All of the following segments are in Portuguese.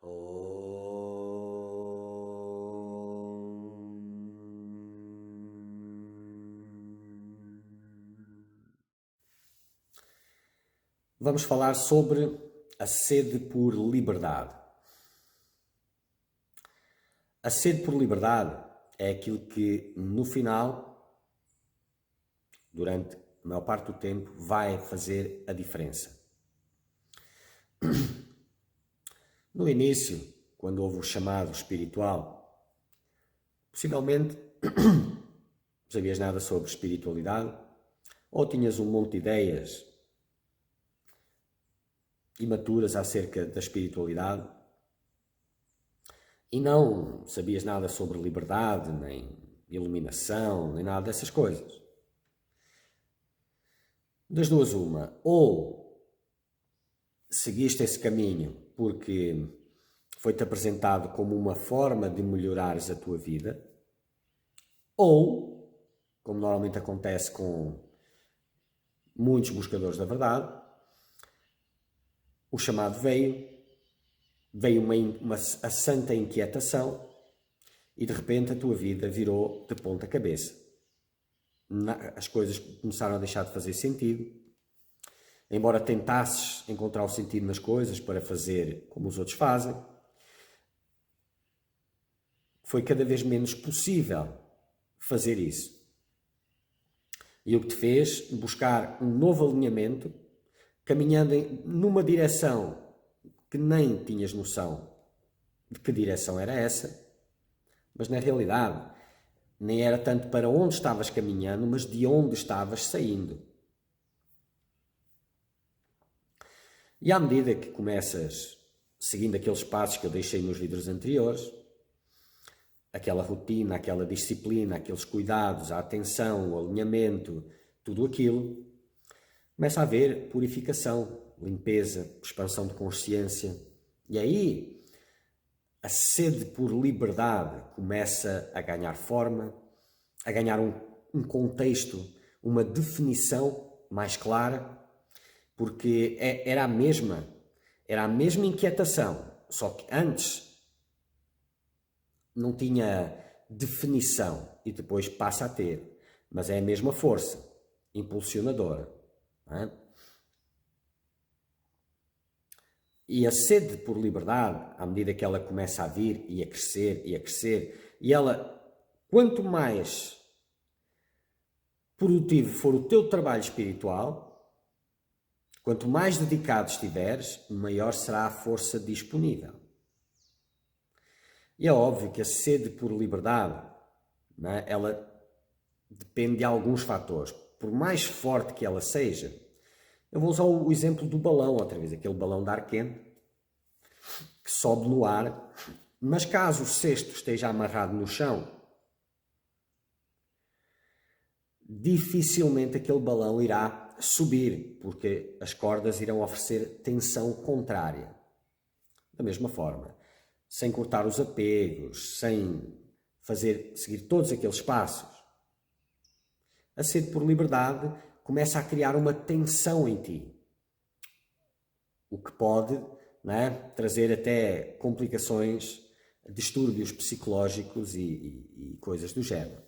Vamos falar sobre a sede por liberdade. A sede por liberdade é aquilo que, no final, durante a maior parte do tempo, vai fazer a diferença. No início, quando houve o chamado espiritual, possivelmente não sabias nada sobre espiritualidade, ou tinhas um monte de ideias imaturas acerca da espiritualidade e não sabias nada sobre liberdade, nem iluminação, nem nada dessas coisas. Das duas uma, ou seguiste esse caminho porque foi-te apresentado como uma forma de melhorares a tua vida, ou, como normalmente acontece com muitos buscadores da verdade, o chamado veio a santa inquietação e de repente a tua vida virou de ponta cabeça. As coisas começaram a deixar de fazer sentido. Embora tentasses encontrar o sentido nas coisas para fazer como os outros fazem, foi cada vez menos possível fazer isso. E o que te fez buscar um novo alinhamento, caminhando numa direção que nem tinhas noção de que direção era essa, mas na realidade nem era tanto para onde estavas caminhando, mas de onde estavas saindo. E à medida que começas, seguindo aqueles passos que eu deixei nos vídeos anteriores, aquela rotina, aquela disciplina, aqueles cuidados, a atenção, o alinhamento, tudo aquilo, começa a haver purificação, limpeza, expansão de consciência. E aí a sede por liberdade começa a ganhar forma, a ganhar um contexto, uma definição mais clara, porque era a mesma inquietação, só que antes não tinha definição e depois passa a ter, mas é a mesma força impulsionadora. Não é? E a sede por liberdade, à medida que ela começa a vir e a crescer, e ela, quanto mais produtivo for o teu trabalho espiritual, quanto mais dedicado estiveres, maior será a força disponível. E é óbvio que a sede por liberdade, não é? Ela depende de alguns fatores. Por mais forte que ela seja, eu vou usar o exemplo do balão outra vez, aquele balão de ar quente que sobe no ar, mas caso o cesto esteja amarrado no chão, dificilmente aquele balão irá subir, porque as cordas irão oferecer tensão contrária. Da mesma forma, sem cortar os apegos, sem seguir todos aqueles passos, a sede por liberdade começa a criar uma tensão em ti, o que pode, não é, trazer até complicações, distúrbios psicológicos e coisas do género.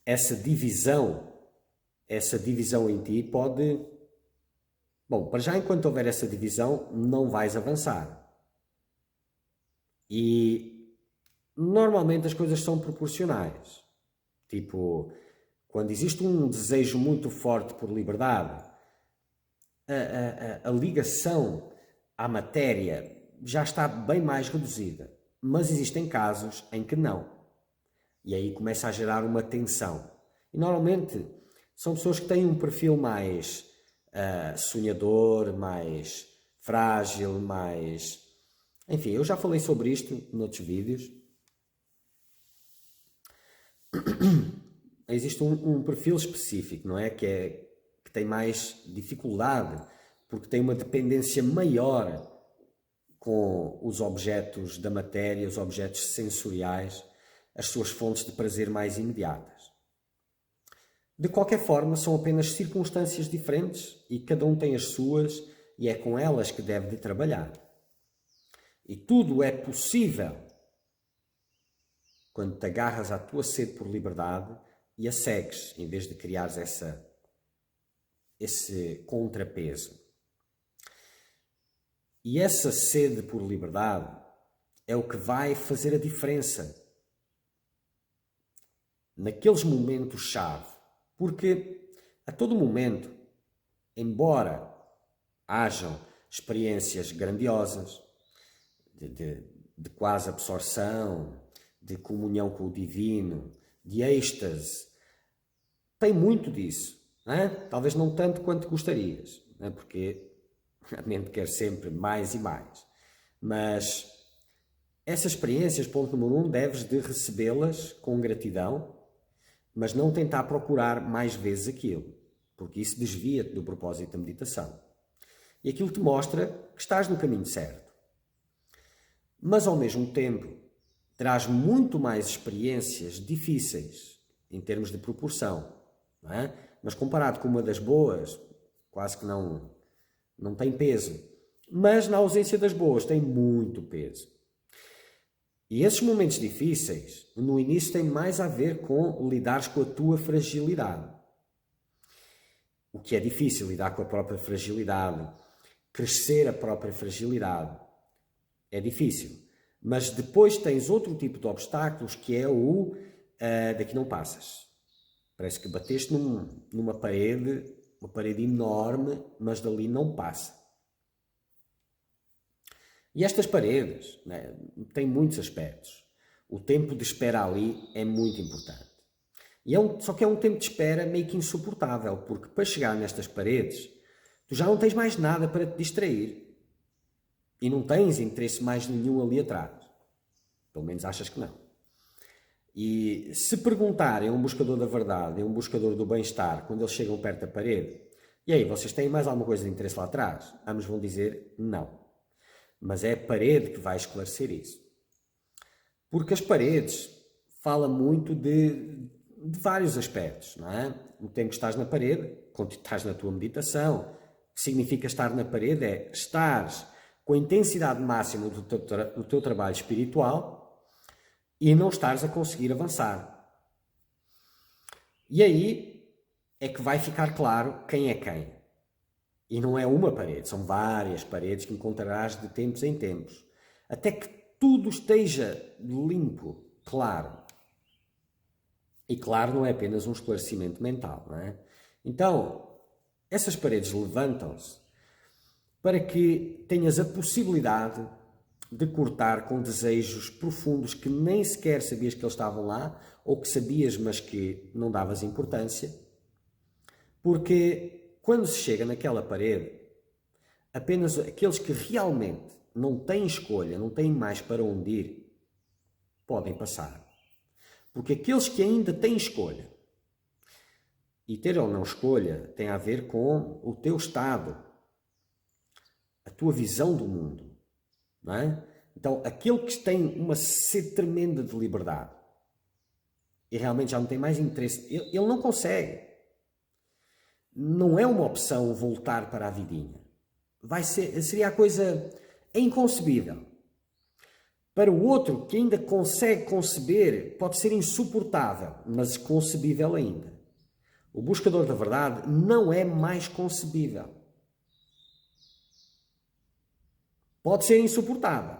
Essa divisão em ti pode... Bom, para já, enquanto houver essa divisão, não vais avançar. E normalmente as coisas são proporcionais. Tipo, quando existe um desejo muito forte por liberdade, a ligação à matéria já está bem mais reduzida. Mas existem casos em que não. E aí começa a gerar uma tensão. E normalmente são pessoas que têm um perfil mais sonhador, mais frágil, mais... Enfim, eu já falei sobre isto noutros vídeos. Existe um perfil específico, não é? Que tem mais dificuldade, porque tem uma dependência maior com os objetos da matéria, os objetos sensoriais, as suas fontes de prazer mais imediatas. De qualquer forma, são apenas circunstâncias diferentes e cada um tem as suas e é com elas que deve de trabalhar. E tudo é possível quando te agarras à tua sede por liberdade e a segues, em vez de criares esse contrapeso. E essa sede por liberdade é o que vai fazer a diferença naqueles momentos-chave. Porque a todo momento, embora hajam experiências grandiosas, de quase absorção, de comunhão com o divino, de êxtase, tem muito disso. Não é? Talvez não tanto quanto gostarias, não é? Porque a mente quer sempre mais e mais. Mas essas experiências, ponto número 1, deves de recebê-las com gratidão, mas não tentar procurar mais vezes aquilo, porque isso desvia-te do propósito da meditação. E aquilo te mostra que estás no caminho certo. Mas, ao mesmo tempo, traz muito mais experiências difíceis, em termos de proporção. Não é? Mas comparado com uma das boas, quase que não tem peso. Mas, na ausência das boas, tem muito peso. E esses momentos difíceis, no início, têm mais a ver com lidares com a tua fragilidade. O que é difícil, lidar com a própria fragilidade, crescer a própria fragilidade, é difícil. Mas depois tens outro tipo de obstáculos, que é o daqui não passas. Parece que bateste numa parede, uma parede enorme, mas dali não passa. E estas paredes, né, têm muitos aspectos. O tempo de espera ali é muito importante. Só que é um tempo de espera meio que insuportável, porque para chegar nestas paredes, tu já não tens mais nada para te distrair. E não tens interesse mais nenhum ali atrás. Pelo menos achas que não. E se perguntarem a um buscador da verdade, a um buscador do bem-estar, quando eles chegam perto da parede, e aí, vocês têm mais alguma coisa de interesse lá atrás? Ambos vão dizer não. Mas é a parede que vai esclarecer isso. Porque as paredes falam muito de vários aspectos, não é? O tempo que estás na parede, quando estás na tua meditação, o que significa estar na parede é estares com a intensidade máxima do teu trabalho espiritual e não estares a conseguir avançar. E aí é que vai ficar claro quem é quem. E não é uma parede, são várias paredes que encontrarás de tempos em tempos. Até que tudo esteja limpo, claro. E claro, não é apenas um esclarecimento mental, não é? Então, essas paredes levantam-se para que tenhas a possibilidade de cortar com desejos profundos que nem sequer sabias que eles estavam lá, ou que sabias, mas que não davas importância. Porque quando se chega naquela parede, apenas aqueles que realmente não têm escolha, não têm mais para onde ir, podem passar. Porque aqueles que ainda têm escolha, e ter ou não escolha tem a ver com o teu estado, a tua visão do mundo, não é? Então, aquele que tem uma sede tremenda de liberdade e realmente já não tem mais interesse, ele não consegue. Não é uma opção voltar para a vidinha. Seria a coisa inconcebível. Para o outro que ainda consegue conceber, pode ser insuportável, mas concebível ainda. O buscador da verdade não é mais concebível. Pode ser insuportável,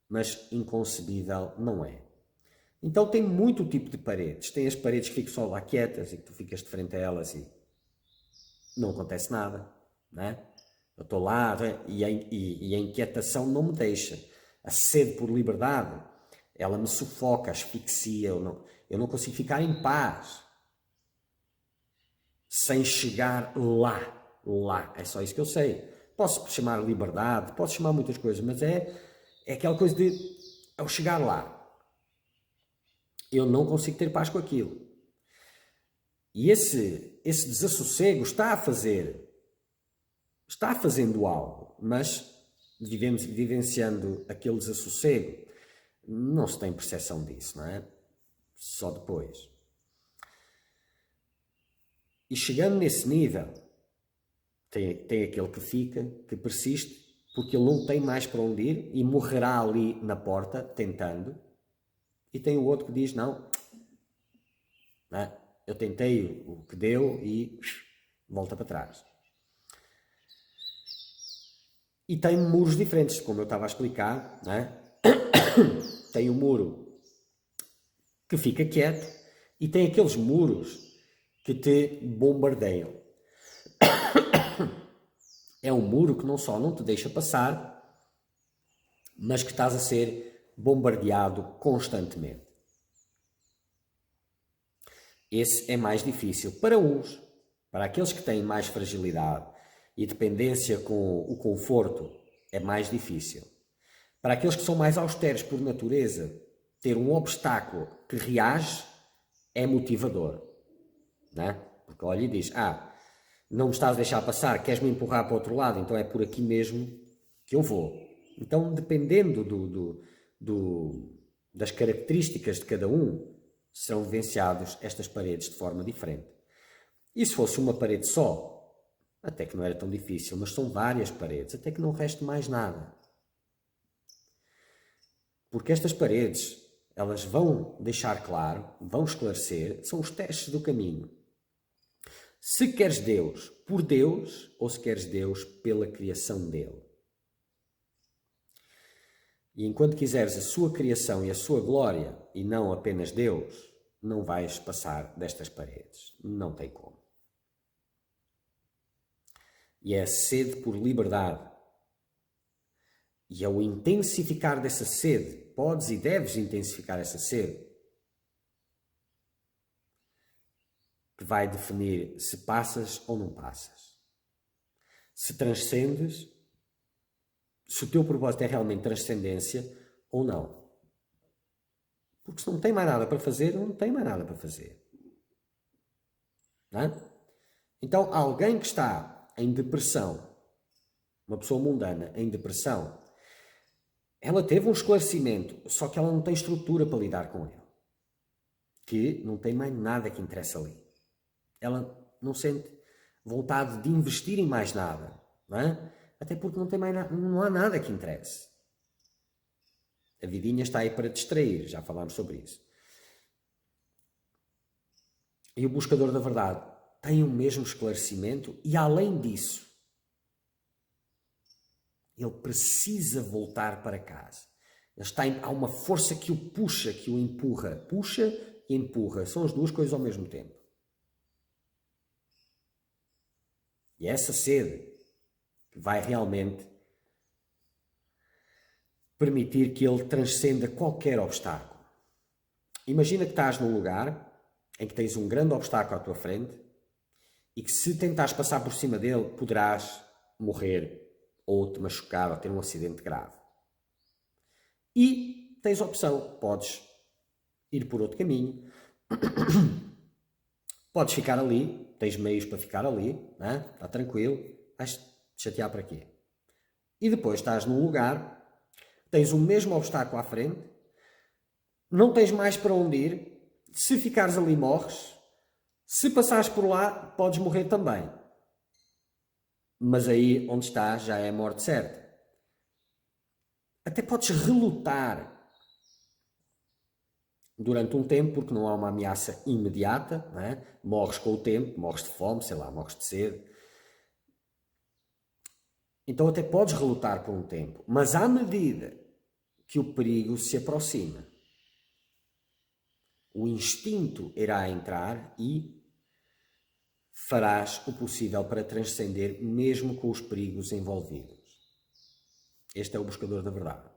mas inconcebível não é. Então tem muito tipo de paredes. Tem as paredes que ficam só lá quietas e que tu ficas de frente a elas e não acontece nada, não é? Eu estou lá e a inquietação não me deixa. A sede por liberdade, ela me sufoca, asfixia. Eu não consigo ficar em paz sem chegar lá. É só isso que eu sei. Posso chamar liberdade, posso chamar muitas coisas, mas é aquela coisa de ao chegar lá, eu não consigo ter paz com aquilo. E esse desassossego está fazendo algo, mas vivenciando aquele desassossego, não se tem percepção disso, não é? Só depois. E chegando nesse nível, tem aquele que fica, que persiste, porque ele não tem mais para onde ir e morrerá ali na porta, tentando. E tem o outro que diz, não, eu tentei o que deu e volta para trás. E tem muros diferentes, como eu estava a explicar, tem o muro que fica quieto e tem aqueles muros que te bombardeiam. É um muro que não só não te deixa passar, mas que estás a ser bombardeado constantemente. Esse é mais difícil para uns, para aqueles que têm mais fragilidade e dependência com o conforto, é mais difícil. Para aqueles que são mais austeros por natureza, ter um obstáculo que reage é motivador. Não é? Porque olha e diz, não me estás a deixar passar, queres-me empurrar para o outro lado, então é por aqui mesmo que eu vou. Então, dependendo das características de cada um, serão vivenciados estas paredes de forma diferente. E se fosse uma parede só, até que não era tão difícil, mas são várias paredes, até que não reste mais nada. Porque estas paredes, elas vão deixar claro, vão esclarecer, são os testes do caminho. Se queres Deus por Deus ou se queres Deus pela criação dele. E enquanto quiseres a sua criação e a sua glória e não apenas Deus, não vais passar destas paredes. Não tem como. E é a sede por liberdade. E é o intensificar dessa sede, podes e deves intensificar essa sede, que vai definir se passas ou não passas. Se transcendes, se o teu propósito é realmente transcendência ou não. Porque se não tem mais nada para fazer, não tem mais nada para fazer. Não é? Então, alguém que está em depressão, uma pessoa mundana em depressão, ela teve um esclarecimento, só que ela não tem estrutura para lidar com ele. Que não tem mais nada que interessa ali. Ela não sente vontade de investir em mais nada. Não é? Até porque não tem mais não há nada que interesse. A vidinha está aí para distrair, já falámos sobre isso. E o buscador da verdade tem o mesmo esclarecimento e, além disso, ele precisa voltar para casa. Há uma força que o puxa, que o empurra. Puxa e empurra. São as duas coisas ao mesmo tempo. E é essa sede que vai realmente permitir que ele transcenda qualquer obstáculo. Imagina que estás num lugar em que tens um grande obstáculo à tua frente e que, se tentares passar por cima dele, poderás morrer ou te machucar ou ter um acidente grave. E tens opção, podes ir por outro caminho, podes ficar ali, tens meios para ficar ali, não é? Está tranquilo, vais te chatear para quê? E depois estás num lugar, tens o mesmo obstáculo à frente, não tens mais para onde ir, se ficares ali morres, se passares por lá podes morrer também. Mas aí onde estás já é a morte certa. Até podes relutar durante um tempo, porque não há uma ameaça imediata, não é? Morres com o tempo, morres de fome, sei lá, morres de sede. Então até podes relutar por um tempo, mas à medida que o perigo se aproxima, o instinto irá entrar e farás o possível para transcender mesmo com os perigos envolvidos. Este é o buscador da verdade.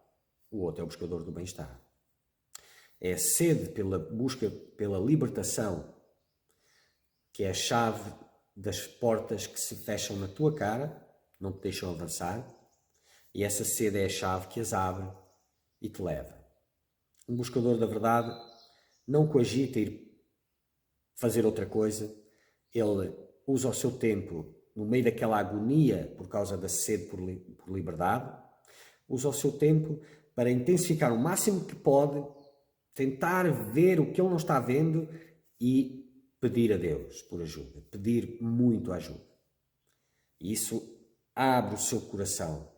O outro é o buscador do bem-estar. É a sede pela busca, pela libertação, que é a chave das portas que se fecham na tua cara, não te deixam avançar, e essa sede é a chave que as abre e te leva. Um buscador da verdade não cogita ir fazer outra coisa, ele usa o seu tempo no meio daquela agonia por causa da sede por liberdade, usa o seu tempo para intensificar o máximo que pode, tentar ver o que ele não está vendo e pedir a Deus por ajuda, pedir muito ajuda. E isso abre o seu coração